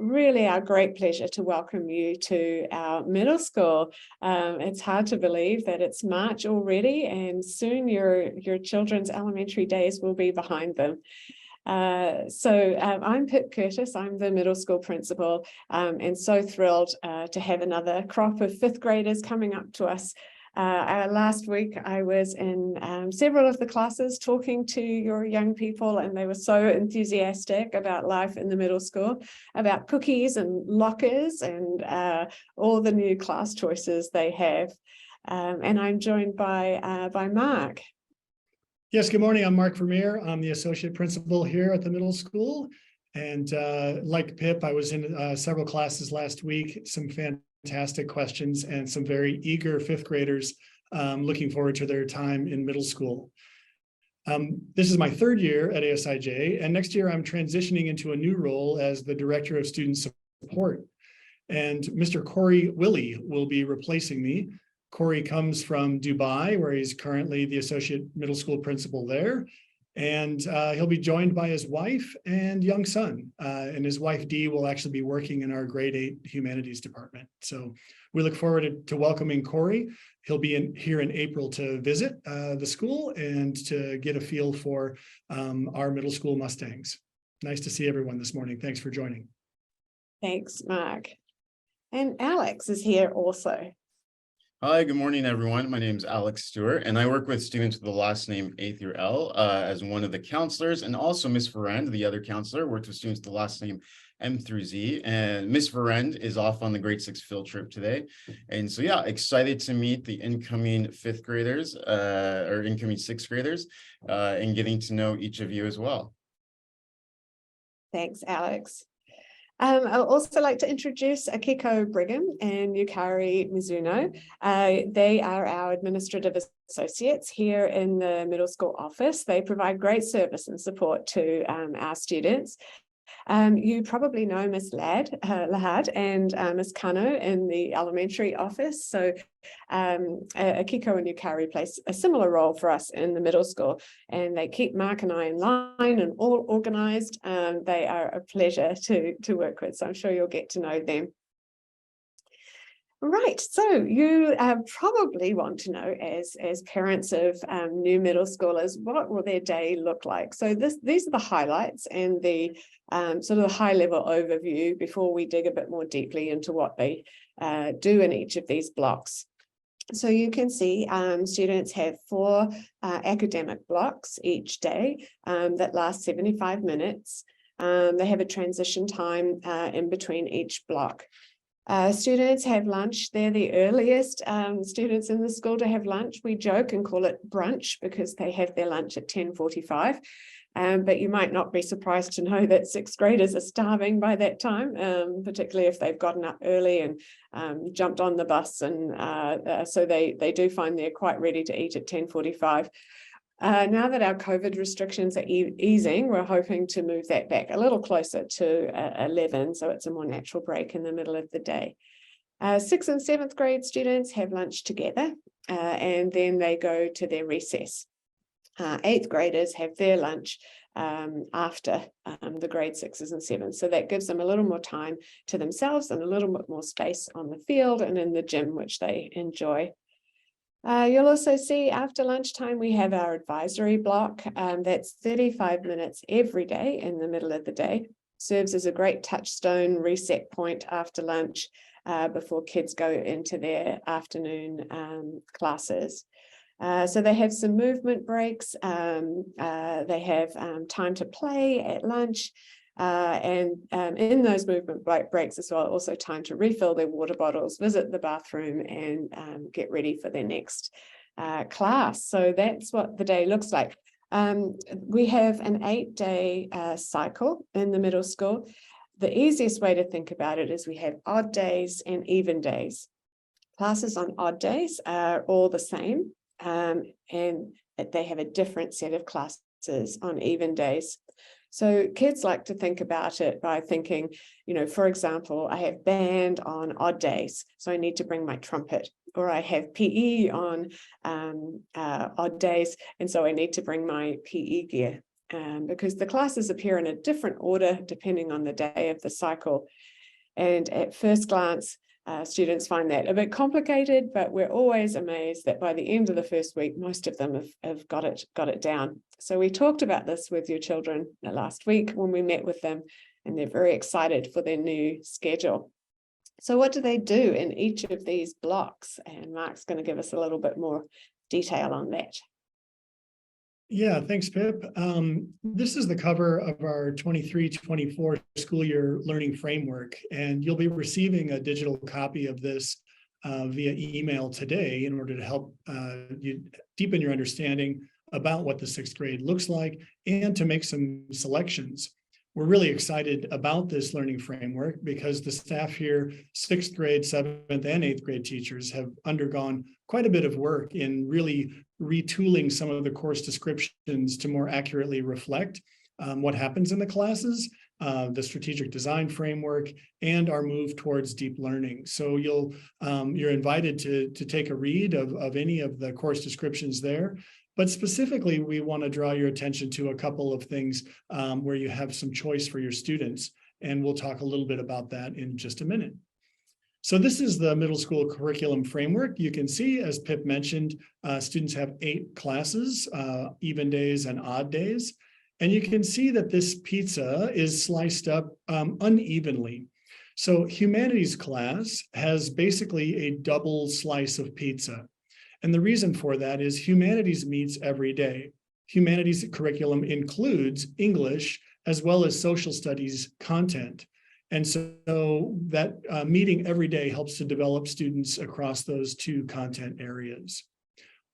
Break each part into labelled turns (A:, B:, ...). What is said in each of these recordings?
A: really our great pleasure to welcome you to our middle school. It's hard to believe that it's March already, and soon your children's elementary days will be behind them. I'm Pip Curtis. I'm the middle school principal, and so thrilled to have another crop of fifth graders coming up to us. Last week I was in several of the classes talking to your young people, and they were so enthusiastic about life in the middle school, about cookies and lockers and all the new class choices they have. And I'm joined by Mark.
B: Yes, good morning. I'm Mark Vermeer. I'm the associate principal here at the middle school. And like Pip, I was in several classes last week, some fantastic questions and some very eager fifth graders looking forward to their time in middle school. This is my third year at ASIJ, and next year I'm transitioning into a new role as the Director of Student Support. And Mr. Corey Willie will be replacing me. Corey comes from Dubai, where he's currently the associate middle school principal there. And he'll be joined by his wife and young son. And his wife, Dee, will actually be working in our grade 8 humanities department. So we look forward to welcoming Corey. He'll be here in April to visit the school and to get a feel for our middle school Mustangs. Nice to see everyone this morning. Thanks for joining.
A: Thanks, Mark. And Alex is here also.
C: Hi, good morning, everyone. My name is Alex Stewart, and I work with students with the last name A through L as one of the counselors, and also Miss Verend, the other counselor, worked with students with the last name M through Z. And Miss Verend is off on the grade 6 field trip today. And so, yeah, excited to meet the incoming fifth graders or incoming sixth graders and getting to know each of you as well.
A: Thanks, Alex. I'd also like to introduce Akiko Brigham and Yukari Mizuno. They are our administrative associates here in the middle school office. They provide great service and support to our students. You probably know Miss Lahad and Miss Kano in the elementary office. So Akiko and Yukari play a similar role for us in the middle school, and they keep Mark and I in line and all organized. They are a pleasure to work with, so I'm sure you'll get to know them. Right, so you probably want to know, as parents of new middle schoolers, what will their day look like? So these are the highlights and the sort of the high-level overview before we dig a bit more deeply into what they do in each of these blocks. So you can see students have 4 academic blocks each day that last 75 minutes. They have a transition time in between each block. Students have lunch. They're the earliest students in the school to have lunch. We joke and call it brunch because they have their lunch at 10:45. But you might not be surprised to know that sixth graders are starving by that time, particularly if they've gotten up early and jumped on the bus. And so they do find they're quite ready to eat at 10:45. Now that our COVID restrictions are easing, we're hoping to move that back a little closer to 11, so it's a more natural break in the middle of the day. 6th and 7th grade students have lunch together, and then they go to their recess. 8th graders have their lunch after the grade 6s and 7s, so that gives them a little more time to themselves and a little bit more space on the field and in the gym, which they enjoy. You'll also see after lunchtime, we have our advisory block. That's 35 minutes every day in the middle of the day. Serves as a great touchstone reset point after lunch before kids go into their afternoon classes. So they have some movement breaks. They have time to play at lunch. And in those movement breaks as well, also time to refill their water bottles, visit the bathroom, and get ready for their next class. So that's what the day looks like. We have an 8-day cycle in the middle school. The easiest way to think about it is we have odd days and even days. Classes on odd days are all the same, and they have a different set of classes on even days. So kids like to think about it by thinking, for example, I have band on odd days, so I need to bring my trumpet, or I have PE on odd days, and so I need to bring my PE gear. because the classes appear in a different order depending on the day of the cycle. And at first glance, students find that a bit complicated, but we're always amazed that by the end of the first week, most of them have got it down. So we talked about this with your children last week when we met with them, and they're very excited for their new schedule. So what do they do in each of these blocks? And Mark's going to give us a little bit more detail on that.
B: Yeah, thanks, Pip. This is the cover of our 23-24 school year learning framework, and you'll be receiving a digital copy of this via email today in order to help you deepen your understanding about what the sixth grade looks like and to make some selections. We're really excited about this learning framework because the staff here, sixth grade, seventh, and eighth grade teachers have undergone quite a bit of work in really retooling some of the course descriptions to more accurately reflect what happens in the classes, the strategic design framework, and our move towards deep learning. So you're invited to take a read of any of the course descriptions there. But specifically, we want to draw your attention to a couple of things where you have some choice for your students. And we'll talk a little bit about that in just a minute. So this is the middle school curriculum framework. You can see, as Pip mentioned, students have 8 classes, even days and odd days. And you can see that this pizza is sliced up unevenly. So humanities class has basically a double slice of pizza. And the reason for that is humanities meets every day. Humanities curriculum includes English as well as social studies content. And so that meeting every day helps to develop students across those 2 content areas.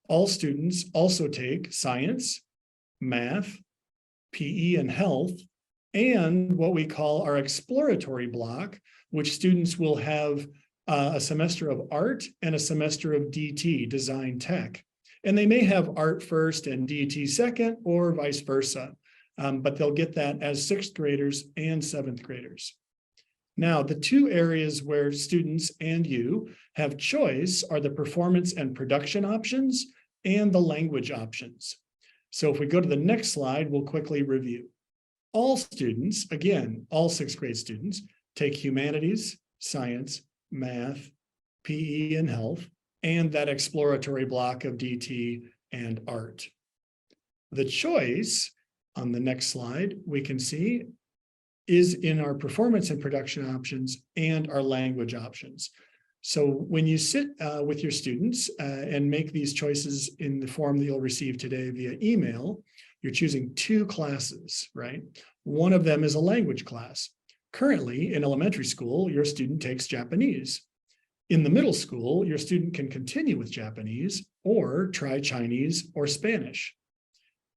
B: All students also take science, math, PE and health, and what we call our exploratory block, which students will have a semester of art and a semester of DT, design tech. And they may have art first and DT second or vice versa, but they'll get that as 6th graders and 7th graders. Now, the 2 areas where students and you have choice are the performance and production options and the language options. So if we go to the next slide, we'll quickly review. All students, again, all 6th grade students, take humanities, science, math, PE and health, and that exploratory block of DT and art. The choice on the next slide, we can see, is in our performance and production options and our language options. So when you sit with your students and make these choices in the form that you'll receive today via email, you're choosing 2 classes, right? One of them is a language class. Currently, in elementary school, your student takes Japanese. In the middle school, your student can continue with Japanese or try Chinese or Spanish.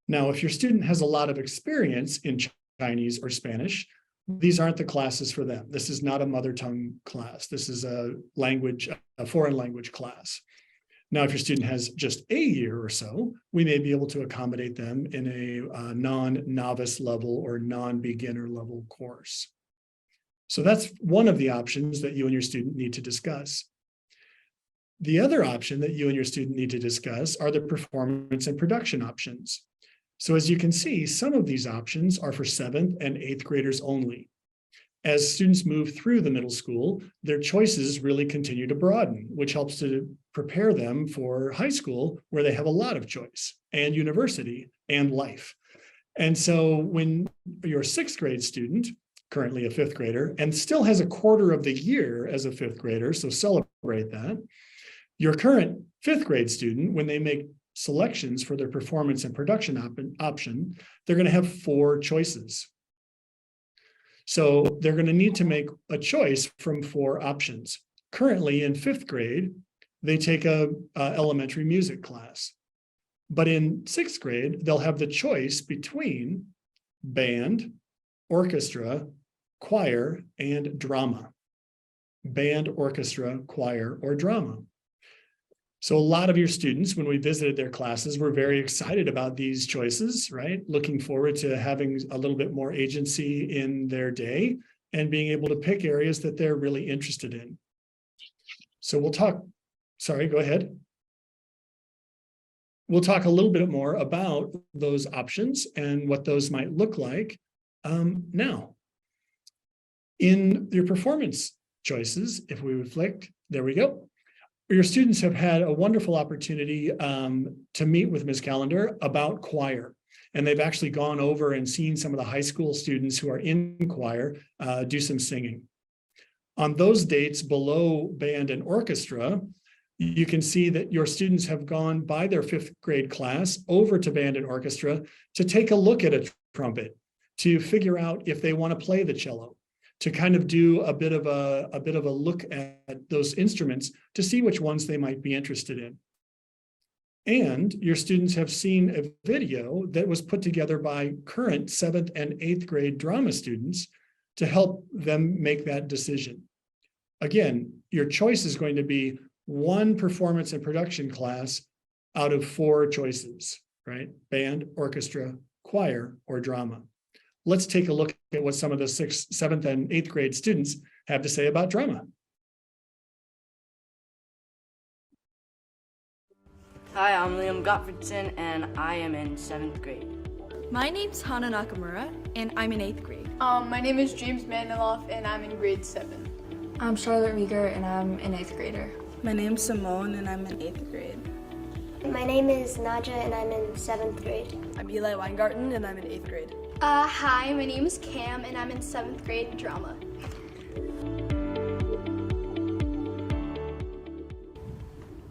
B: Now, if your student has a lot of experience in Chinese or Spanish, these aren't the classes for them. This is not a mother tongue class. This is a foreign language class. Now, if your student has just a year or so, we may be able to accommodate them in a non-novice level or non-beginner level course. So that's one of the options that you and your student need to discuss. The other option that you and your student need to discuss are the performance and production options. So as you can see, some of these options are for 7th and 8th graders only. As students move through the middle school, their choices really continue to broaden, which helps to prepare them for high school, where they have a lot of choice, and university and life. And so when you're a 6th grade student, currently a 5th grader, and still has a quarter of the year as a 5th grader, so celebrate that. Your current 5th grade student, when they make selections for their performance and production option, they're going to have 4 choices. So they're going to need to make a choice from 4 options. Currently in 5th grade, they take a elementary music class. But in 6th grade, they'll have the choice between band, orchestra, choir, and drama. Band, orchestra, choir, or drama. So a lot of your students, when we visited their classes, were very excited about these choices, right? Looking forward to having a little bit more agency in their day and being able to pick areas that they're really interested in. So we'll talk, sorry, go ahead. we'll talk a little bit more about those options and what those might look like now. In your performance choices, if we reflect, there we go. Your students have had a wonderful opportunity to meet with Ms. Callender about choir. And they've actually gone over and seen some of the high school students who are in choir do some singing. On those dates below band and orchestra, you can see that your students have gone by their 5th grade class over to band and orchestra to take a look at a trumpet, to figure out if they want to play the cello, to kind of do a bit of a look at those instruments to see which ones they might be interested in. And your students have seen a video that was put together by current 7th and 8th grade drama students to help them make that decision. Again, your choice is going to be one performance and production class out of 4 choices, right? Band, orchestra, choir, or drama. Let's take a look at what some of the 6th, 7th, and 8th grade students have to say about drama.
D: Hi, I'm Liam Gottfredson, and I am in 7th grade.
E: My name's Hana Nakamura, and I'm in 8th grade.
F: My name is James Maniloff, and I'm in grade 7.
G: I'm Charlotte Rieger, and I'm an 8th grader.
H: My name's Simone, and I'm in 8th grade.
I: My name is Naja, and I'm in 7th grade.
H: I'm Eli Weingarten, and I'm in 8th grade.
J: Hi, my name is Cam, and I'm in 7th grade drama.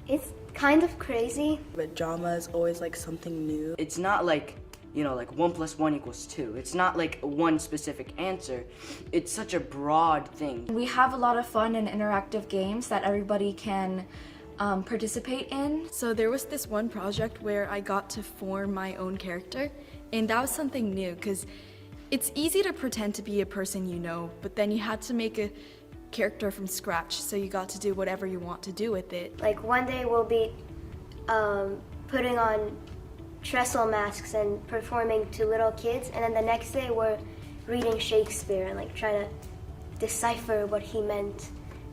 I: It's kind of crazy.
H: But drama is always like something new.
D: It's not like, you know, like 1 + 1 = 2. It's not like one specific answer. It's such a broad thing.
G: We have a lot of fun and interactive games that everybody can participate in.
E: So there was this one project where I got to form my own character, and that was something new because it's easy to pretend to be a person you know, but then you had to make a character from scratch, so you got to do whatever you want to do with it.
I: Like one day we'll be putting on trestle masks and performing to little kids, and then the next day we're reading Shakespeare and like trying to decipher what he meant.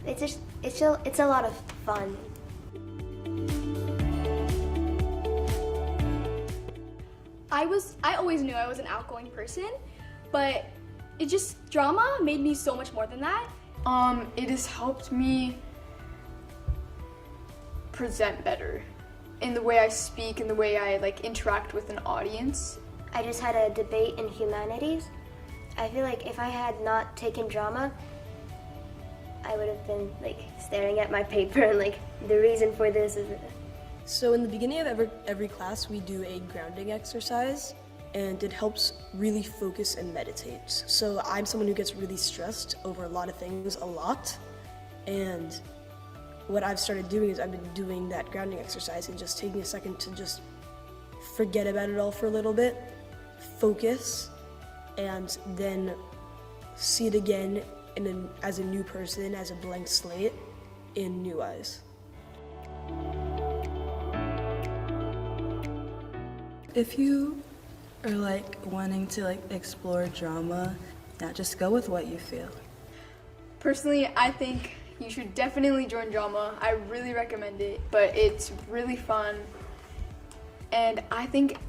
I: It's a lot of fun.
J: I always knew I was an outgoing person, but drama made me so much more than that.
F: It has helped me present better in the way I speak and the way I like interact with an audience.
I: I just had a debate in humanities. I feel like if I had not taken drama, I would have been like staring at my paper and like the reason for this is.
H: So in the beginning of every class, we do a grounding exercise, and it helps really focus and meditate. So I'm someone who gets really stressed over a lot of things a lot, and what I've started doing is I've been doing that grounding exercise and just taking a second to just forget about it all for a little bit, focus, and then see it again as a new person, as a blank slate, in new eyes. If you are like wanting to like explore drama, just go with what you feel.
F: Personally, I think you should definitely join drama. I really recommend it, but it's really fun. And I think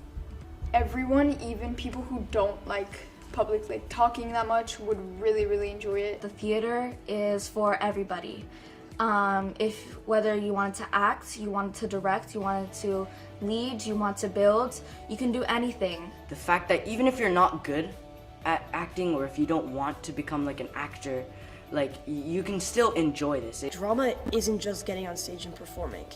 F: everyone, even people who don't like public like talking that much, would really, really enjoy it.
G: The theater is for everybody. Whether you wanted to act, you wanted to direct, you wanted to lead, you want to build, you can do anything.
D: The fact that even if you're not good at acting, or if you don't want to become like an actor, like you can still enjoy this.
H: Drama isn't just getting on stage and performing.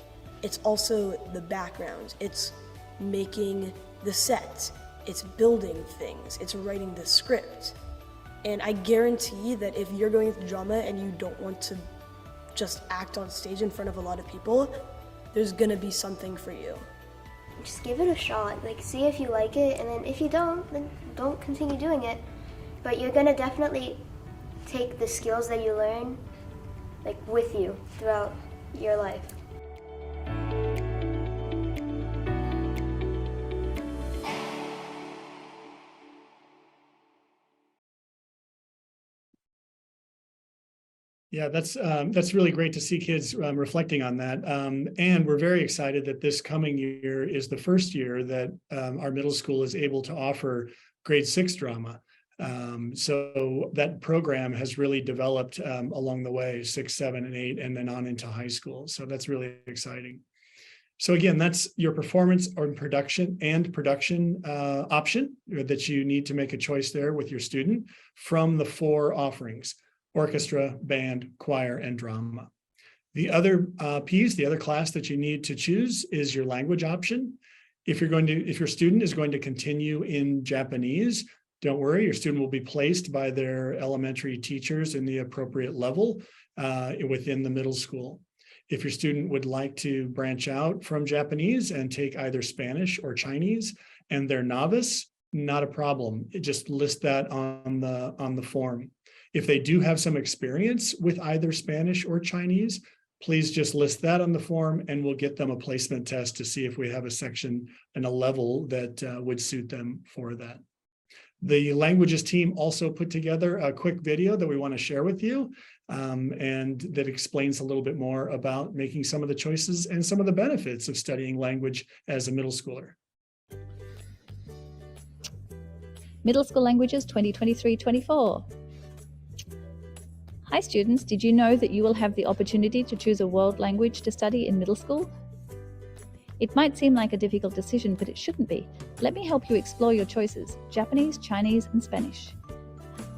H: It's also the background. It's making the set. It's building things. It's writing the script. And I guarantee that if you're going into drama and you don't want to just act on stage in front of a lot of people, there's gonna be something for you.
I: Just give it a shot, like see if you like it, and then if you don't, then don't continue doing it. But you're gonna definitely take the skills that you learn like with you throughout your life.
B: Yeah, that's really great to see kids reflecting on that. And we're very excited that this coming year is the first year that our middle school is able to offer grade 6 drama. So that program has really developed along the way, 6, 7, and 8, and then on into high school. So that's really exciting. So again, that's your performance or production option that you need to make a choice there with your student from the 4 offerings: orchestra, band, choir, and drama. The other piece, the other class that you need to choose is your language option. If your student is going to continue in Japanese, don't worry, your student will be placed by their elementary teachers in the appropriate level within the middle school. If your student would like to branch out from Japanese and take either Spanish or Chinese and they're novice, not a problem. Just list that on the form. If they do have some experience with either Spanish or Chinese, please just list that on the form and we'll get them a placement test to see if we have a section and a level that would suit them for that. The languages team also put together a quick video that we want to share with you, and that explains a little bit more about making some of the choices and some of the benefits of studying language as a middle schooler.
K: Middle School Languages 2023-24. Hi students, did you know that you will have the opportunity to choose a world language to study in middle school? It might seem like a difficult decision, but it shouldn't be. Let me help you explore your choices: Japanese, Chinese, and Spanish.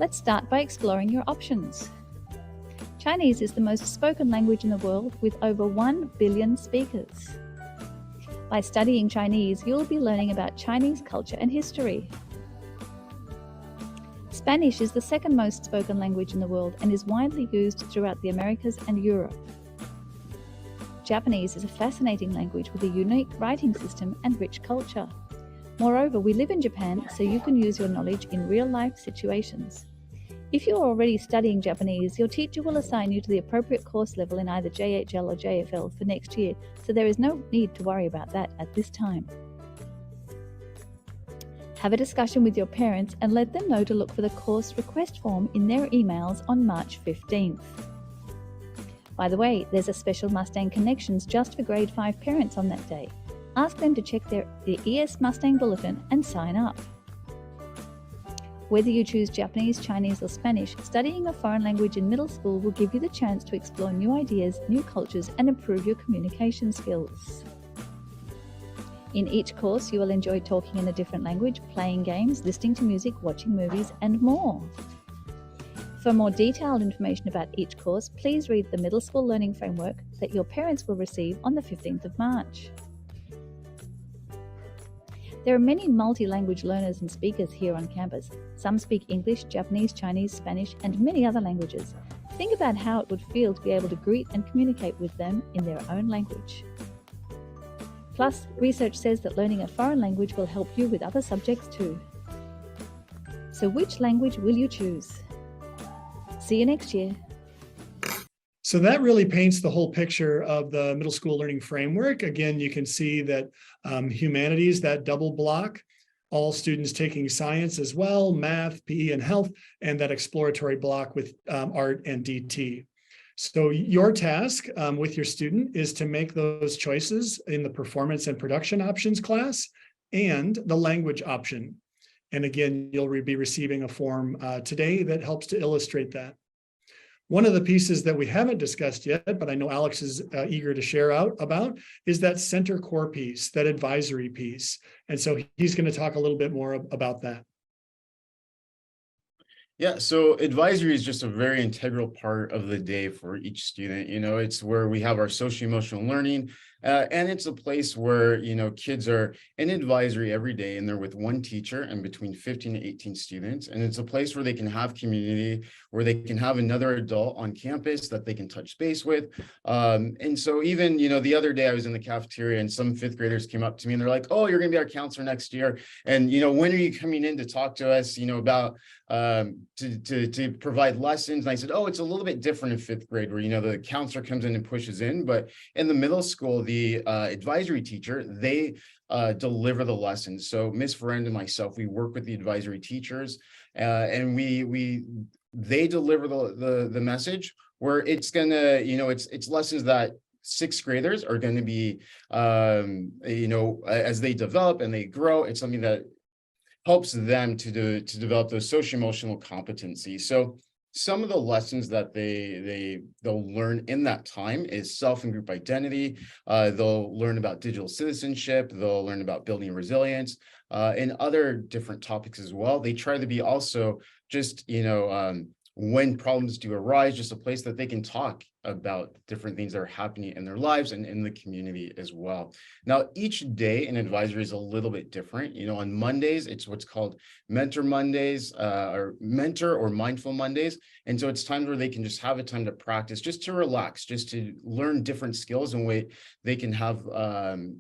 K: Let's start by exploring your options. Chinese is the most spoken language in the world with over 1 billion speakers. By studying Chinese, you'll be learning about Chinese culture and history. Spanish is the second most spoken language in the world and is widely used throughout the Americas and Europe. Japanese is a fascinating language with a unique writing system and rich culture. Moreover, we live in Japan, so you can use your knowledge in real-life situations. If you're already studying Japanese, your teacher will assign you to the appropriate course level in either JHL or JFL for next year, so there is no need to worry about that at this time. Have a discussion with your parents and let them know to look for the course request form in their emails on March 15th. By the way, there's a special Mustang Connections just for grade 5 parents on that day. Ask them to check the ES Mustang Bulletin and sign up. Whether you choose Japanese, Chinese, or Spanish, studying a foreign language in middle school will give you the chance to explore new ideas, new cultures, and improve your communication skills. In each course, you will enjoy talking in a different language, playing games, listening to music, watching movies, and more. For more detailed information about each course, please read the Middle School Learning Framework that your parents will receive on the 15th of March. There are many multi-language learners and speakers here on campus. Some speak English, Japanese, Chinese, Spanish, and many other languages. Think about how it would feel to be able to greet and communicate with them in their own language. Plus, research says that learning a foreign language will help you with other subjects too. So which language will you choose? See you next year.
B: So that really paints the whole picture of the middle school learning framework. Again, you can see that humanities, that double block, all students taking science as well, math, PE, and health, and that exploratory block with art and DT. So your task with your student is to make those choices in the performance and production options class and the language option. And again, you'll be receiving a form today that helps to illustrate that. One of the pieces that we haven't discussed yet, but I know Alex is eager to share about, is that center core piece, that advisory piece. And so he's going to talk a little bit more about that.
C: Yeah, so advisory is just a very integral part of the day for each student. You know, it's where we have our socio-emotional learning, and it's a place where, you know, kids are in advisory every day and they're with one teacher and between 15 to 18 students. And it's a place where they can have community, where they can have another adult on campus that they can touch base with. And so even, you know, the other day I was in the cafeteria and some 5th graders came up to me and they're like, oh, you're going to be our counselor next year. And, you know, when are you coming in to talk to us, you know, about to provide lessons? And I said, oh, it's a little bit different in 5th grade where, you know, the counselor comes in and pushes in, but in the middle school, the advisory teacher, they deliver the lessons. So Ms. Ferrand and myself, we work with the advisory teachers, and they deliver the message where it's gonna, it's lessons that sixth graders are going to be, as they develop and they grow, it's something that helps them to develop those social emotional competencies. So some of the lessons that they'll learn in that time is self and group identity. They'll learn about digital citizenship. They'll learn about building resilience, and other different topics as well. They try to be also just, when problems do arise, just a place that they can talk about different things that are happening in their lives and in the community as well. Now, each day in advisory is a little bit different. On Mondays, it's what's called Mentor Mondays, or Mentor or Mindful Mondays. And so it's times where they can just have a time to practice, just to relax, just to learn different skills, and way they can have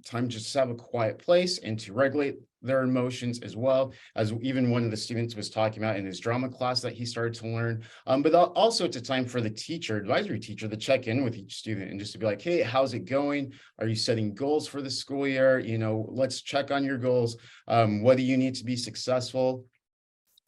C: time just to have a quiet place and to regulate their emotions, as well as even one of the students was talking about in his drama class that he started to learn. But also it's a time for the teacher, advisory teacher, to check in with each student and just to be like, hey, how's it going? Are you setting goals for the school year? Let's check on your goals. What do you need to be successful?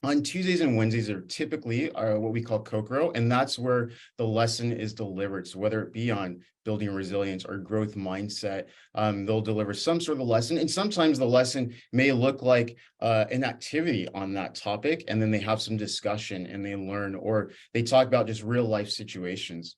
C: On Tuesdays and Wednesdays are typically what we call Kokoro, and that's where the lesson is delivered. So whether it be on building resilience or growth mindset, they'll deliver some sort of lesson. And sometimes the lesson may look like an activity on that topic, and then they have some discussion and they learn, or they talk about just real life situations.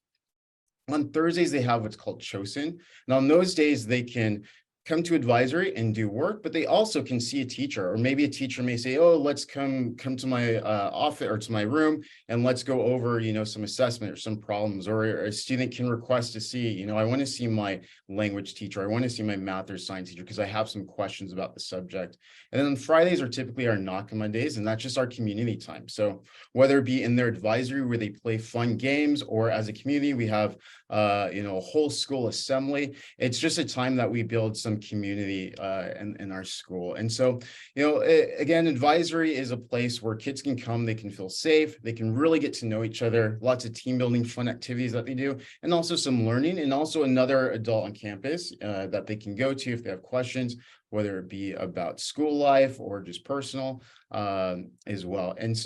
C: On Thursdays, they have what's called Chosen. Now, on those days, they can come to advisory and do work, but they also can see a teacher, or maybe a teacher may say, oh, let's come to my office or to my room, and let's go over, some assessment or some problems. Or a student can request to see, I want to see my language teacher. I want to see my math or science teacher because I have some questions about the subject. And then Fridays are typically our Nakama days, and that's just our community time. So whether it be in their advisory where they play fun games, or as a community, we have, a whole school assembly. It's just a time that we build some community in our school. And so, again, advisory is a place where kids can come, they can feel safe, they can really get to know each other, lots of team building, fun activities that they do, and also some learning, and also another adult on campus that they can go to if they have questions, whether it be about school life or just personal as well. And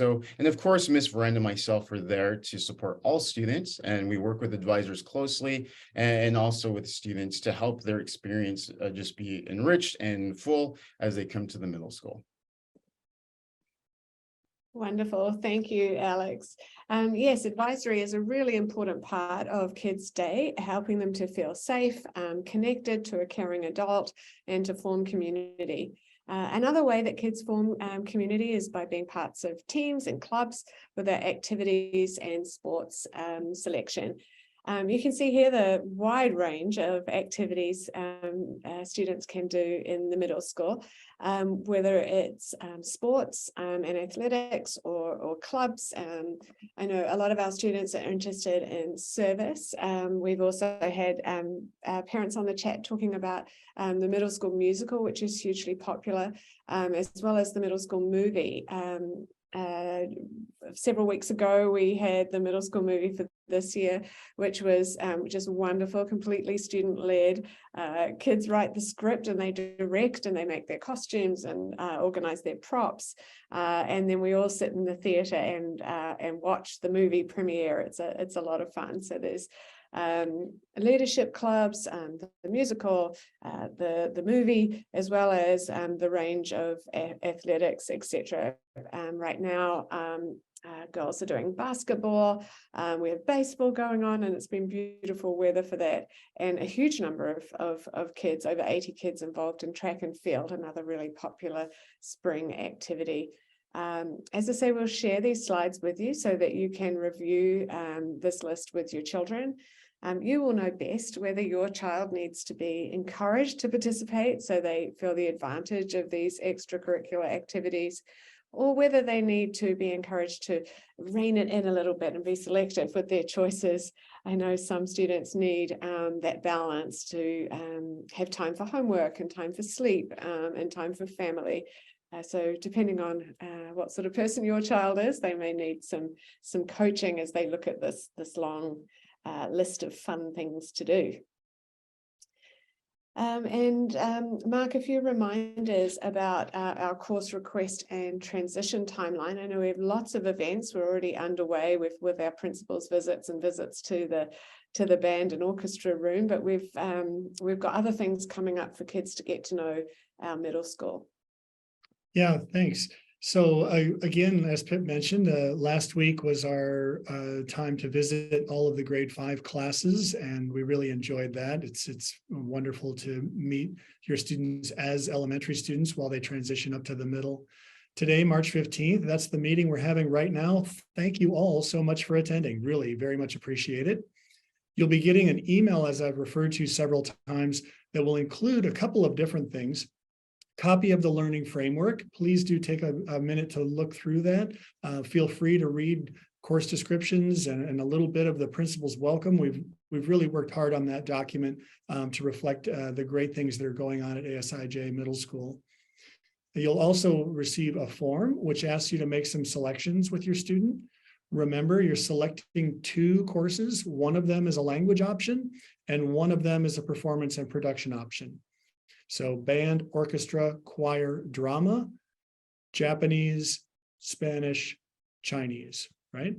C: of course, Ms. Ferrand and myself are there to support all students, and we work with advisors closely and also with students to help their experience just be enriched and full as they come to the middle school.
A: Wonderful. Thank you, Alex. Yes, advisory is a really important part of kids' day, helping them to feel safe, connected to a caring adult, and to form community. Another way that kids form community is by being parts of teams and clubs with their activities and sports selection. You can see here the wide range of activities students can do in the middle school, whether it's sports and athletics or clubs. I know a lot of our students are interested in service. We've also had parents on the chat talking about the middle school musical, which is hugely popular, as well as the middle school movie. Several weeks ago, we had the middle school movie for this year, which was just wonderful, completely student-led. Kids write the script and they direct and they make their costumes and organize their props. And then we all sit in the theater and watch the movie premiere. It's a lot of fun. So there's leadership clubs, the musical, the movie, as well as the range of athletics, etc. Right now, girls are doing basketball. We have baseball going on, and it's been beautiful weather for that. And a huge number of kids, over 80 kids, involved in track and field, another really popular spring activity. As I say, we'll share these slides with you so that you can review this list with your children. You will know best whether your child needs to be encouraged to participate so they feel the advantage of these extracurricular activities, or whether they need to be encouraged to rein it in a little bit and be selective with their choices. I know some students need that balance to have time for homework and time for sleep and time for family. So depending on what sort of person your child is, they may need some coaching as they look at this long list of fun things to do. Mark, a few reminders about our course request and transition timeline. I know we have lots of events. We're already underway with our principals visits and visits to the band and orchestra room, but we've got other things coming up for kids to get to know our middle school.
B: Yeah, thanks. So again, as Pip mentioned, last week was our time to visit all of the grade 5 classes, and we really enjoyed that. It's wonderful to meet your students as elementary students while they transition up to the middle. Today, March 15th, that's the meeting we're having right now. Thank you all so much for attending. Really, very much appreciate it. You'll be getting an email, as I've referred to several times, that will include a couple of different things. Copy of the learning framework. Please do take a minute to look through that. Feel free to read course descriptions and a little bit of the principal's welcome. We've really worked hard on that document to reflect the great things that are going on at ASIJ Middle School. You'll also receive a form which asks you to make some selections with your student. Remember, you're selecting 2 courses. One of them is a language option, and one of them is a performance and production option. So band, orchestra, choir, drama, Japanese, Spanish, Chinese, right?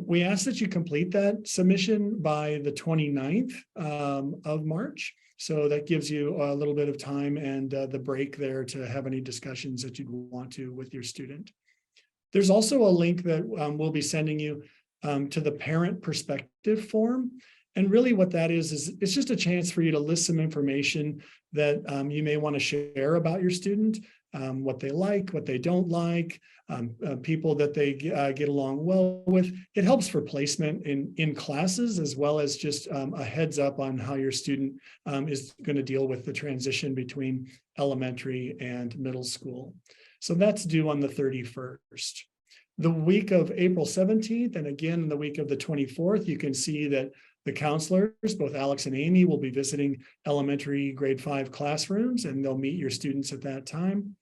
B: We ask that you complete that submission by the 29th of March. So that gives you a little bit of time and the break there to have any discussions that you'd want to with your student. There's also a link that we'll be sending you to the parent perspective form. And really what that is it's just a chance for you to list some information that you may want to share about your student, what they like, what they don't like, people that they get along well with. It helps for placement in classes, as well as just a heads up on how your student is going to deal with the transition between elementary and middle school. So that's due on the 31st. The week of April 17th, and again, the week of the 24th, you can see that the counselors, both Alex and Amy, will be visiting elementary grade 5 classrooms, and they'll meet your students at that time.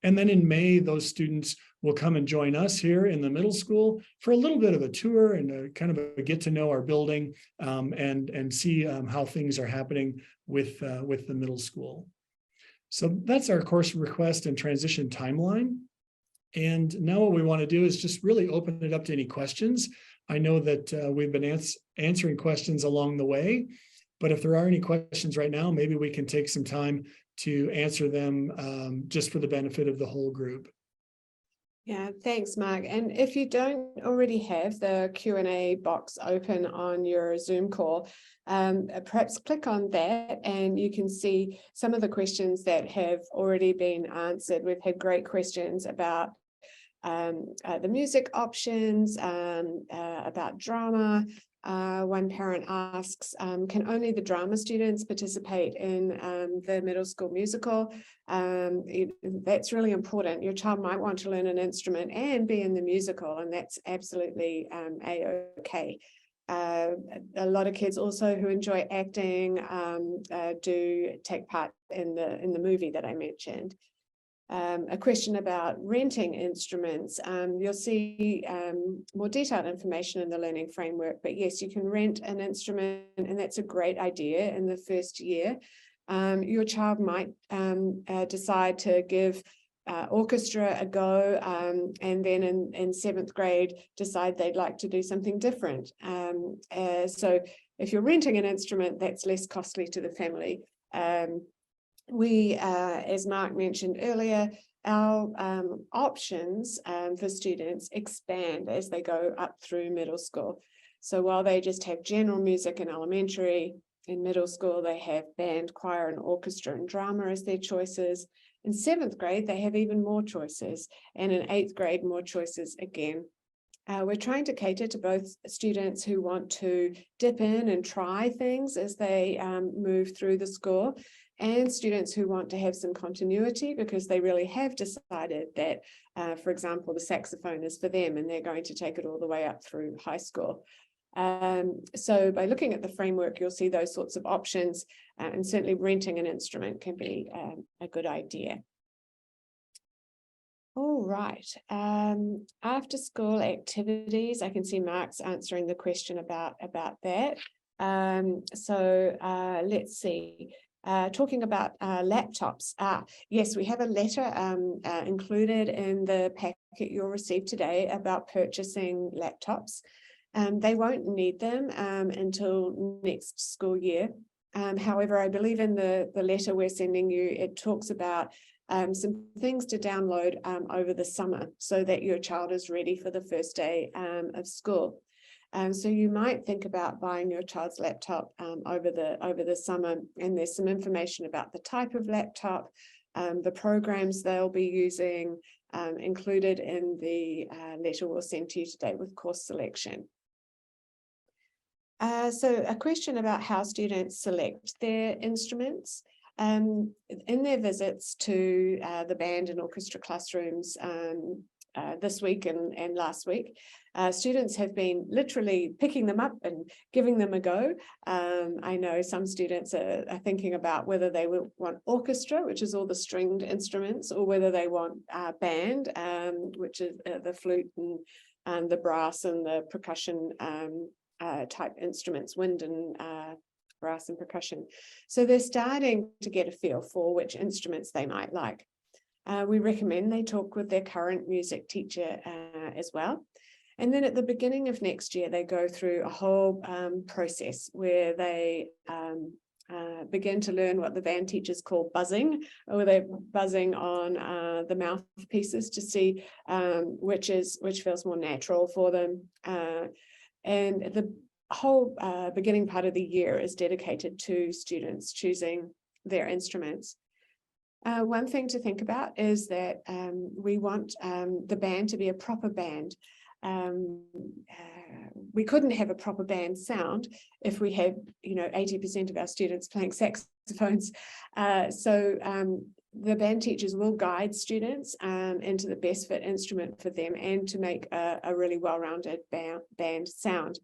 B: And then in May, those students will come and join us here in the middle school for a little bit of a tour and a kind of a get to know our building and see how things are happening with the middle school. So that's our course request and transition timeline. And now what we want to do is just really open it up to any questions. I know that we've been answering questions along the way, but if there are any questions right now, maybe we can take some time to answer them just for the benefit of the whole group.
A: Yeah, thanks, Mark. And if you don't already have the Q&A box open on your Zoom call, perhaps click on that and you can see some of the questions that have already been answered. We've had great questions about the music options, about drama. One parent asks, can only the drama students participate in the middle school musical? That's really important. Your child might want to learn an instrument and be in the musical, and that's absolutely a-okay. A lot of kids also who enjoy acting do take part in the movie that I mentioned. A question about renting instruments. You'll see more detailed information in the learning framework, but yes, you can rent an instrument, and that's a great idea in the first year. Your child might decide to give orchestra a go, and then in 7th grade decide they'd like to do something different. So if you're renting an instrument, that's less costly to the family. We, as Mark mentioned earlier, our options for students expand as they go up through middle school. So while they just have general music in elementary, in middle school they have band, choir, and orchestra and drama as their choices. In 7th grade, they have even more choices, and in 8th grade, more choices again. We're trying to cater to both students who want to dip in and try things as they move through the school, and students who want to have some continuity because they really have decided that, for example, the saxophone is for them and they're going to take it all the way up through high school. So by looking at the framework, you'll see those sorts of options, and certainly renting an instrument can be a good idea. All right, after school activities, I can see Mark's answering the question about that. So let's see. talking about laptops. Yes, we have a letter included in the packet you'll receive today about purchasing laptops. They won't need them until next school year. However, I believe in the letter we're sending you, it talks about some things to download over the summer so that your child is ready for the first day of school. So you might think about buying your child's laptop over the summer, and there's some information about the type of laptop, the programs they'll be using, included in the letter we'll send to you today with course selection. So a question about how students select their instruments. In their visits to the band and orchestra classrooms this week and last week, students have been literally picking them up and giving them a go. I know some students are thinking about whether they will want orchestra, which is all the stringed instruments, or whether they want band, which is the flute and the brass and the percussion type instruments, wind and brass and percussion. So they're starting to get a feel for which instruments they might like. We recommend they talk with their current music teacher as well. And then at the beginning of next year, they go through a whole process where they begin to learn what the band teachers call buzzing, or they're buzzing on the mouthpieces to see which feels more natural for them. And the whole beginning part of the year is dedicated to students choosing their instruments. One thing to think about is that we want the band to be a proper band. We couldn't have a proper band sound if we had, 80% of our students playing saxophones. So the band teachers will guide students into the best fit instrument for them and to make a really well-rounded band sound.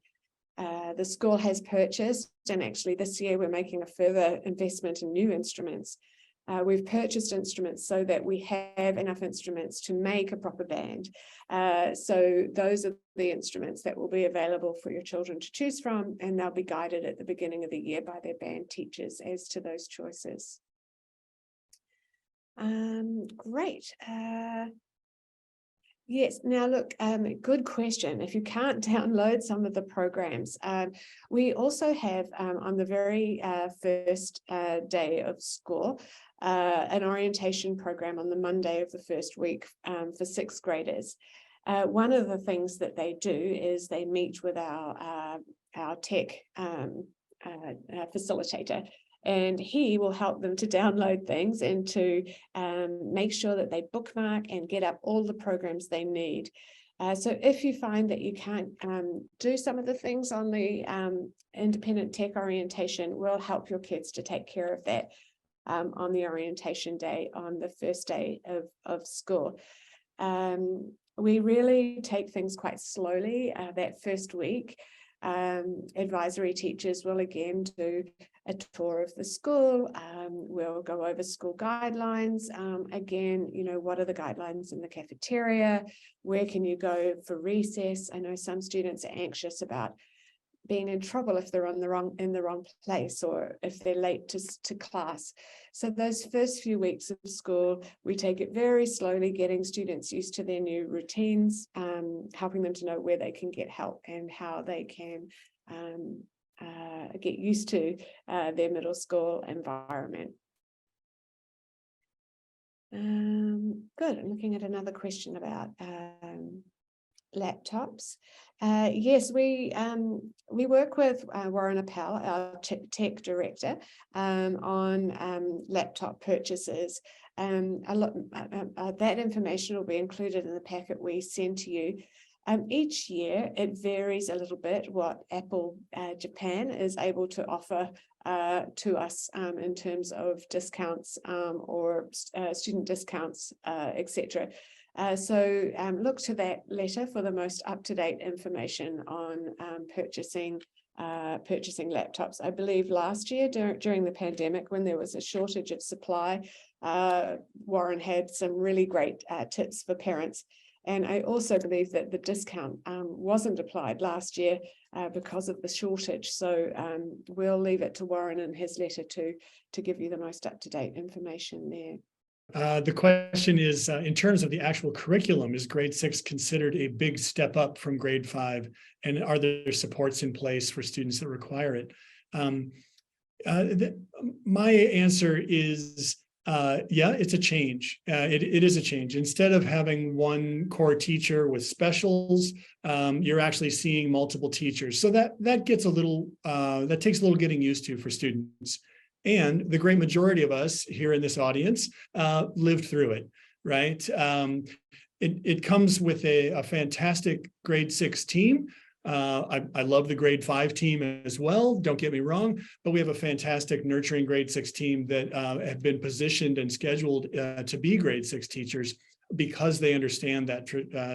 A: The school has purchased, and actually this year we're making a further investment in new instruments. We've purchased instruments so that we have enough instruments to make a proper band. So those are the instruments that will be available for your children to choose from, and they'll be guided at the beginning of the year by their band teachers as to those choices. Great. Yes, now look, good question. If you can't download some of the programs, we also have on the very first day of school, an orientation program on the Monday of the first week for sixth graders. One of the things that they do is they meet with our tech facilitator, and he will help them to download things and to make sure that they bookmark and get up all the programs they need. So if you find that you can't do some of the things on the independent tech orientation, we'll help your kids to take care of that on the orientation day, on the first day of school. We really take things quite slowly that first week. Advisory teachers will again do a tour of the school. We'll go over school guidelines. Again, what are the guidelines in the cafeteria? Where can you go for recess? I know some students are anxious about being in trouble if they're in the wrong place, or if they're late to class. So those first few weeks of school, we take it very slowly, getting students used to their new routines, helping them to know where they can get help and how they can get used to their middle school environment. Good. I'm looking at another question about laptops. Yes, we work with Warren Appel, our tech director, on laptop purchases. That information will be included in the packet we send to you. Each year, it varies a little bit what Apple Japan is able to offer to us in terms of discounts or student discounts, etc. So look to that letter for the most up-to-date information on purchasing laptops. I believe last year during the pandemic, when there was a shortage of supply, Warren had some really great tips for parents And I also believe that the discount wasn't applied last year because of the shortage. So we'll leave it to Warren in his letter to give you the most up-to-date information there.
B: The question is, in terms of the actual curriculum, is grade 6 considered a big step up from grade 5? And are there supports in place for students that require it? My answer is, yeah, it's a change. It is a change. Instead of having one core teacher with specials, you're actually seeing multiple teachers. So that gets a little, that takes a little getting used to for students. And the great majority of us here in this audience lived through it, right? It comes with a fantastic grade 6 team. I love the grade 5 team as well, don't get me wrong, but we have a fantastic nurturing grade 6 team that have been positioned and scheduled to be grade 6 teachers because they understand that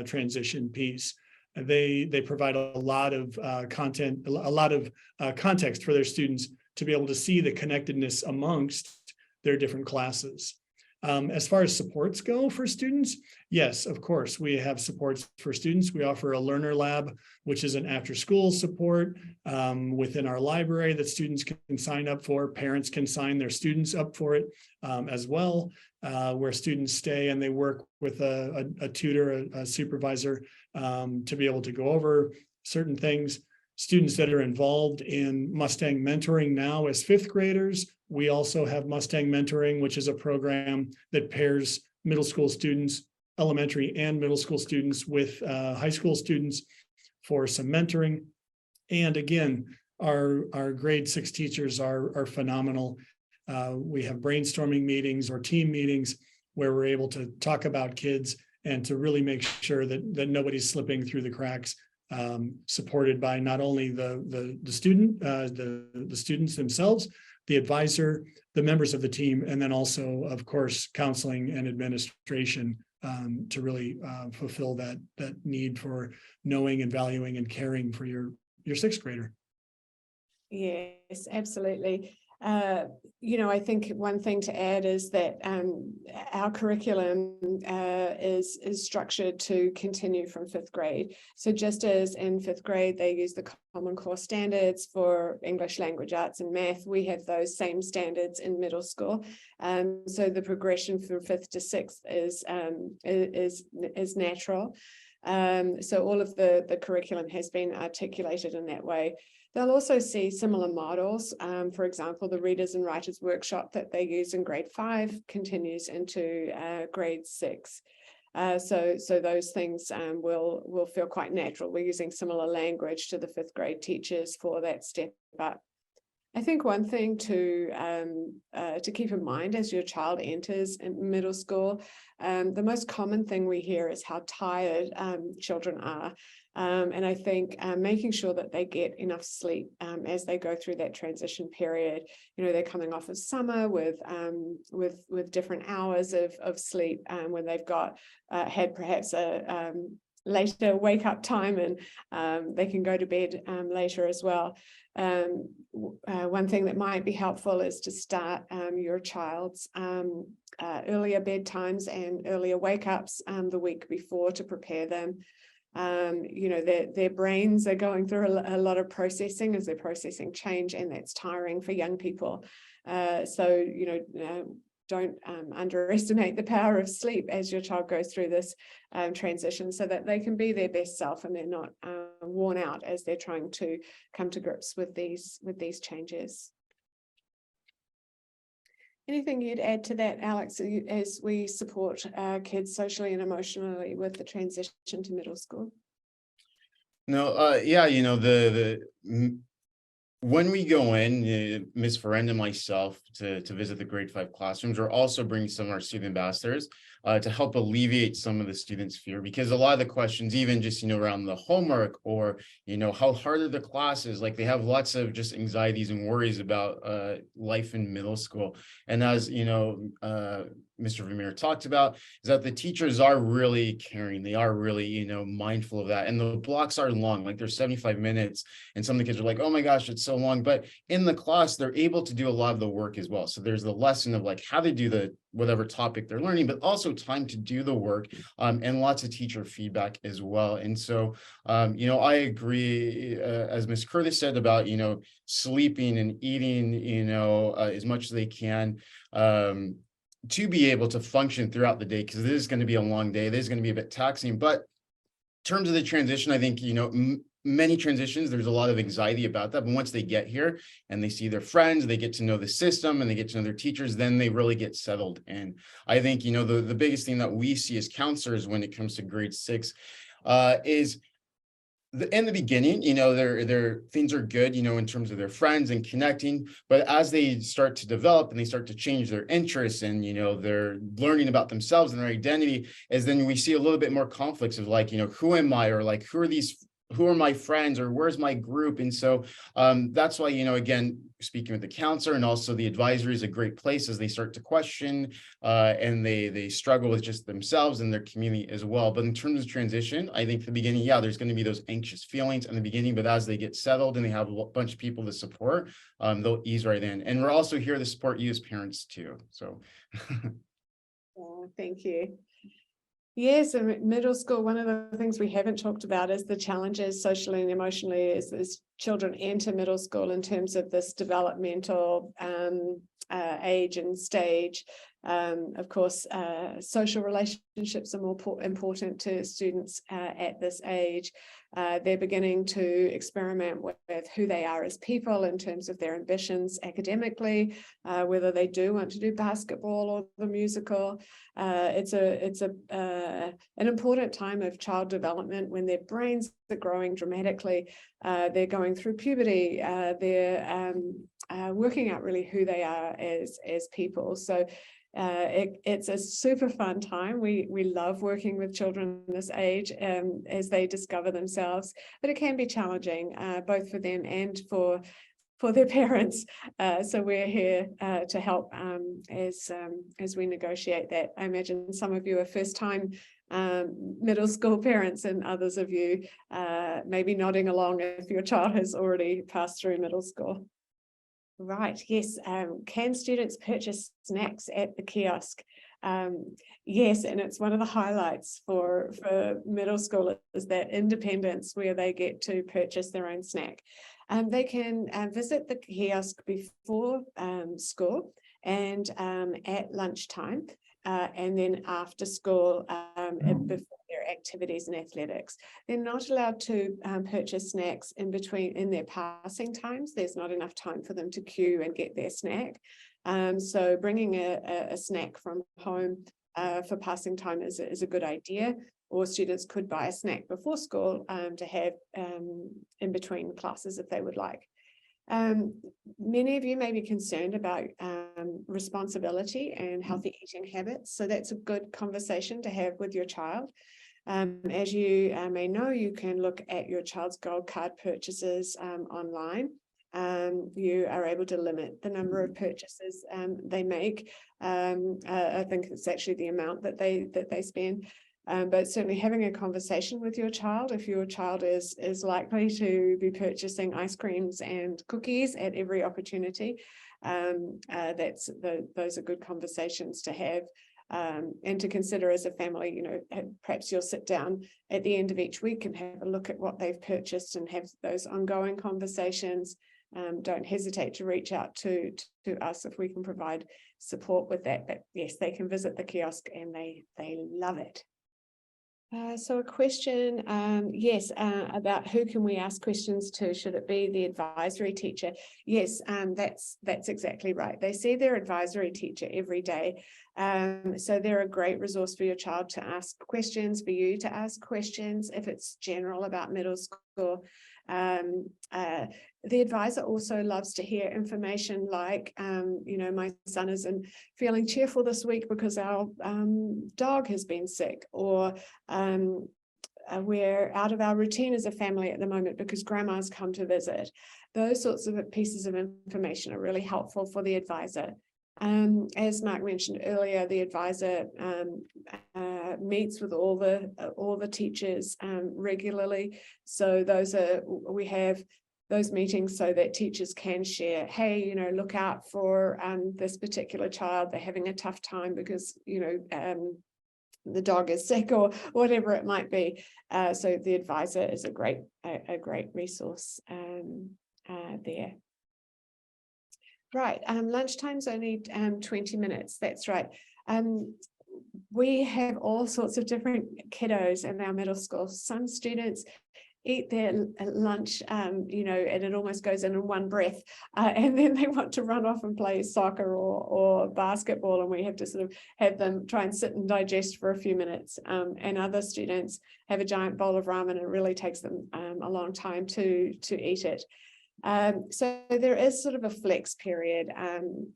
B: transition piece. They provide a lot of content, a lot of context for their students to be able to see the connectedness amongst their different classes. As far as supports go for students, yes, of course, we have supports for students. We offer a learner lab, which is an after-school support within our library that students can sign up for. Parents can sign their students up for it as well, where students stay and they work with a tutor, a supervisor to be able to go over certain things. Students that are involved in Mustang Mentoring now as 5th graders. We also have Mustang Mentoring, which is a program that pairs middle school students, elementary and middle school students with high school students for some mentoring. And again, our grade 6 teachers are phenomenal. We have brainstorming meetings or team meetings where we're able to talk about kids and to really make sure that nobody's slipping through the cracks. Supported by not only the student, the students themselves, the advisor, the members of the team, and then also, of course, counseling and administration to really fulfill that need for knowing and valuing and caring for your 6th grader.
A: Yes, absolutely. I think one thing to add is that our curriculum is structured to continue from 5th grade. So just as in 5th grade, they use the Common Core standards for English, language arts, and math, we have those same standards in middle school. So the progression from 5th to 6th is natural. So all of the curriculum has been articulated in that way. They'll also see similar models. For example, the Readers and Writers workshop that they use in grade 5 continues into grade 6. So those things will feel quite natural. We're using similar language to the 5th grade teachers for that step up. I think one thing to keep in mind as your child enters in middle school, the most common thing we hear is how tired children are. And I think making sure that they get enough sleep as they go through that transition period. They're coming off of summer with different hours of sleep when they've had perhaps a later wake up time and they can go to bed later as well. One thing that might be helpful is to start your child's earlier bedtimes and earlier wake ups the week before to prepare them. Their brains are going through a lot of processing as they're processing change, and that's tiring for young people. Don't underestimate the power of sleep as your child goes through this transition, so that they can be their best self and they're not worn out as they're trying to come to grips with these changes. Anything you'd add to that, Alex, as we support kids socially and emotionally with the transition to middle school?
C: No, yeah, when we go in, Ms. Ferrand and myself to visit the grade 5 classrooms, we're also bringing some of our student ambassadors to help alleviate some of the students' fear, because a lot of the questions, even just, around the homework or, how hard are the classes, like they have lots of just anxieties and worries about life in middle school. And as, Mr. Vermeer talked about, is that the teachers are really caring. They are really, you know, mindful of that. And the blocks are long, like they're 75 minutes. And some of the kids are like, oh my gosh, it's so long. But in the class, they're able to do a lot of the work as well. So there's the lesson of like how they do the whatever topic they're learning, but also time to do the work, and lots of teacher feedback as well. And so, you know, I agree, as Ms. Curtis said about, you know, sleeping and eating, you know, as much as they can, to be able to function throughout the day, because this is going to be a long day. This is going to be a bit taxing. But in terms of the transition, I think, you know, many transitions, there's a lot of anxiety about that. But once they get here and they see their friends, they get to know the system and they get to know their teachers, then they really get settled. And I think, you know, the biggest thing that we see as counselors when it comes to grade 6 is in the beginning, you know, their things are good, you know, in terms of their friends and connecting, but as they start to develop and they start to change their interests and, you know, they're learning about themselves and their identity, is then we see a little bit more conflicts of like, you know, who am I, or like, who are my friends, or where's my group? And so that's why, you know, again, speaking with the counselor and also the advisory is a great place as they start to question and they struggle with just themselves and their community as well. But in terms of transition, I think the beginning, yeah, there's going to be those anxious feelings in the beginning, but as they get settled and they have a bunch of people to support, they'll ease right in. And we're also here to support you as parents too. So.
A: Oh, thank you. Yes, in middle school, one of the things we haven't talked about is the challenges socially and emotionally as children enter middle school in terms of this developmental age and stage. Of course, social relationships are more important to students at this age. They're beginning to experiment with who they are as people in terms of their ambitions academically, whether they do want to do basketball or the musical. It's an important time of child development when their brains are growing dramatically. They're going through puberty. They're working out really who they are as people. So it's a super fun time. We love working with children this age as they discover themselves, but it can be challenging both for them and for their parents. So we're here to help as we negotiate that. I imagine some of you are first-time middle school parents, and others of you maybe nodding along if your child has already passed through middle school. Right, yes. Can students purchase snacks at the kiosk? Yes, and it's one of the highlights for middle school is that independence where they get to purchase their own snack. They can visit the kiosk before school and at lunchtime, and then after school before their activities and athletics. They're not allowed to purchase snacks in their passing times. There's not enough time for them to queue and get their snack. So bringing a snack from home for passing time is a good idea. Or students could buy a snack before school to have in between classes if they would like. Many of you may be concerned about responsibility and healthy eating habits. So that's a good conversation to have with your child. As you may know, you can look at your child's Gold Card purchases online. You are able to limit the number of purchases they make. I think it's actually the amount that they spend. But certainly having a conversation with your child, if your child is likely to be purchasing ice creams and cookies at every opportunity, those are good conversations to have. And to consider as a family, you know, perhaps you'll sit down at the end of each week and have a look at what they've purchased and have those ongoing conversations. Don't hesitate to reach out to us if we can provide support with that. But yes, they can visit the kiosk and they love it. So a question, yes, about who can we ask questions to? Should it be the advisory teacher? Yes, that's exactly right. They see their advisory teacher every day. So they're a great resource for your child to ask questions, for you to ask questions if it's general about middle school. The advisor also loves to hear information like, you know, my son isn't feeling cheerful this week because our dog has been sick, or we're out of our routine as a family at the moment because grandma's come to visit. Those sorts of pieces of information are really helpful for the advisor As Mark mentioned earlier, the advisor meets with all the teachers regularly. So we have those meetings so that teachers can share, hey, you know, look out for this particular child. They're having a tough time because, you know, the dog is sick or whatever it might be. So the advisor is a great resource there. Right, lunchtime's only 20 minutes, that's right. We have all sorts of different kiddos in our middle school. Some students eat their lunch, you know, and it almost goes in one breath, and then they want to run off and play soccer or basketball, and we have to sort of have them try and sit and digest for a few minutes. And other students have a giant bowl of ramen, and it really takes them a long time to eat it. So there is sort of a flex period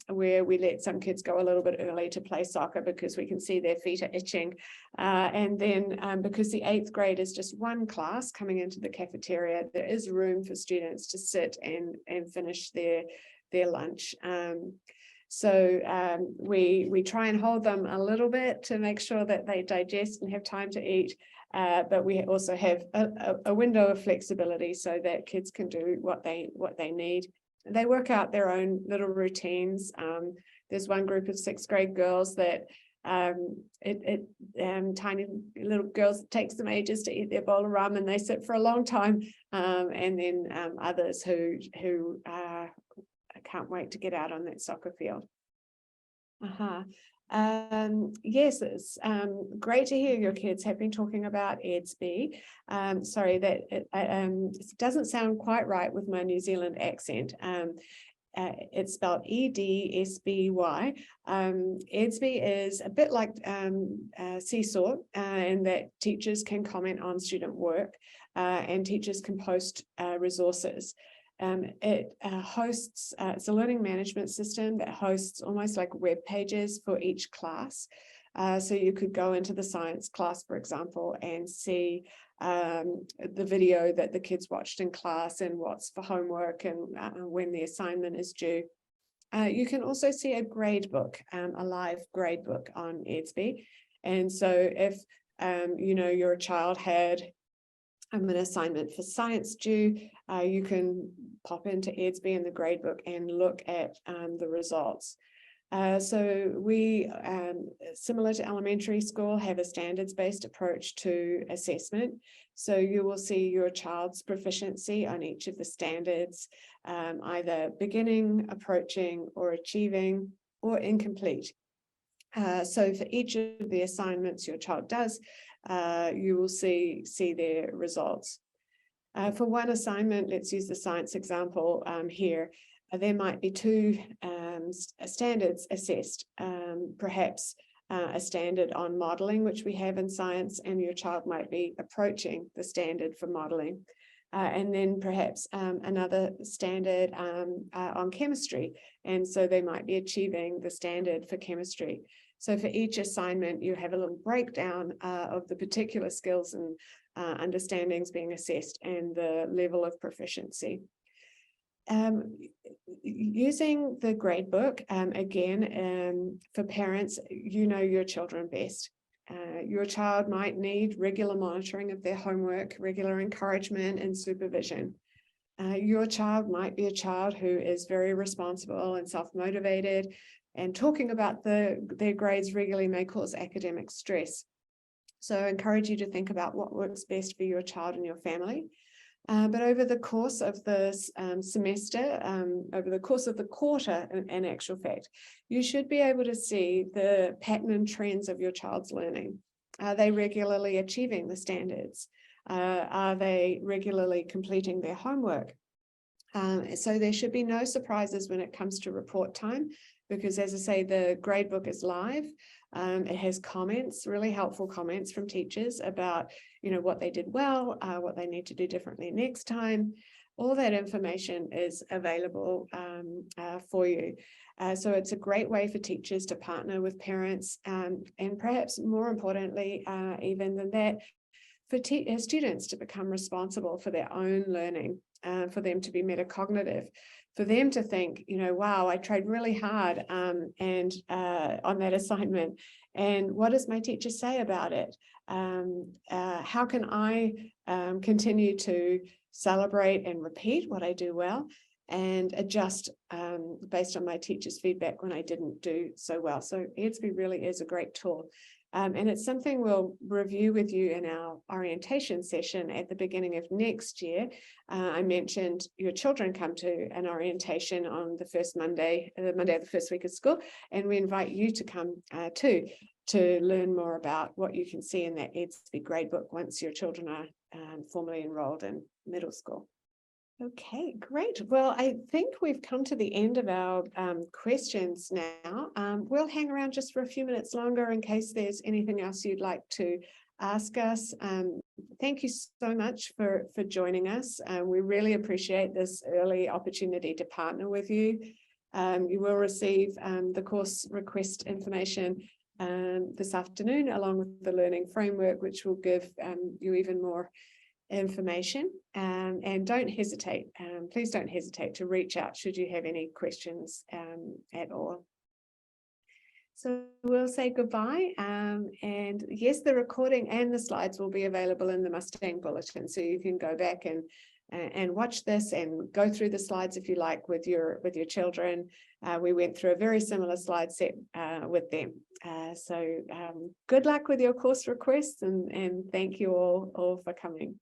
A: where we let some kids go a little bit early to play soccer because we can see their feet are itching. And then because the 8th grade is just one class coming into the cafeteria, there is room for students to sit and finish their lunch. So we try and hold them a little bit to make sure that they digest and have time to eat. But we also have a window of flexibility so that kids can do what they need. They work out their own little routines. There's one group of 6th grade girls that tiny little girls, it takes them ages to eat their bowl of ramen. They sit for a long time, and then others who can't wait to get out on that soccer field. Yes, it's great to hear your kids have been talking about EDSB. Sorry that it doesn't sound quite right with my New Zealand accent. It's spelled EDSBY. EDSB is a bit like Seesaw in that teachers can comment on student work and teachers can post resources. It hosts, it's a learning management system that hosts almost like web pages for each class. So you could go into the science class, for example, and see the video that the kids watched in class and what's for homework and when the assignment is due. You can also see a grade book, a live grade book on EDSB. And so if, you know, your child had an assignment for science due, you can pop into EDSB in the gradebook and look at the results. So we, similar to elementary school, have a standards-based approach to assessment. So you will see your child's proficiency on each of the standards, either beginning, approaching, or achieving, or incomplete. So for each of the assignments your child does, you will see their results. For one assignment, let's use the science example here. There might be 2 standards assessed, perhaps a standard on modeling, which we have in science, and your child might be approaching the standard for modeling. And then perhaps another standard on chemistry. And so they might be achieving the standard for chemistry. So for each assignment, you have a little breakdown of the particular skills and understandings being assessed and the level of proficiency. Using the gradebook, again, for parents, you know your children best. Your child might need regular monitoring of their homework, regular encouragement and supervision. Your child might be a child who is very responsible and self-motivated, and talking about their grades regularly may cause academic stress. So I encourage you to think about what works best for your child and your family. But over the course of the semester, over the course of the quarter, in actual fact, you should be able to see the pattern and trends of your child's learning. Are they regularly achieving the standards? Are they regularly completing their homework? So there should be no surprises when it comes to report time, because as I say, the gradebook is live. It has comments, really helpful comments from teachers about, you know, what they did well, what they need to do differently next time. All that information is available for you. So it's a great way for teachers to partner with parents, and perhaps more importantly, even than that, for students to become responsible for their own learning, for them to be metacognitive, for them to think, you know, wow, I tried really hard and on that assignment, and what does my teacher say about it? How can I continue to celebrate and repeat what I do well and adjust based on my teacher's feedback when I didn't do so well? So Edsby really is a great tool. And it's something we'll review with you in our orientation session at the beginning of next year. I mentioned your children come to an orientation on the first Monday, the Monday of the first week of school, and we invite you to come too, to learn more about what you can see in that Edsby gradebook once your children are formally enrolled in middle school. Okay, great. Well, I think we've come to the end of our questions now. We'll hang around just for a few minutes longer in case there's anything else you'd like to ask us. Thank you so much for joining us. We really appreciate this early opportunity to partner with you. You will receive the course request information this afternoon, along with the learning framework, which will give you even more information, and don't hesitate, please don't hesitate to reach out should you have any questions at all. So we'll say goodbye, and yes, the recording and the slides will be available in the Mustang Bulletin, so you can go back and watch this and go through the slides if you like with your children. We went through a very similar slide set with them. So good luck with your course requests, and thank you all for coming.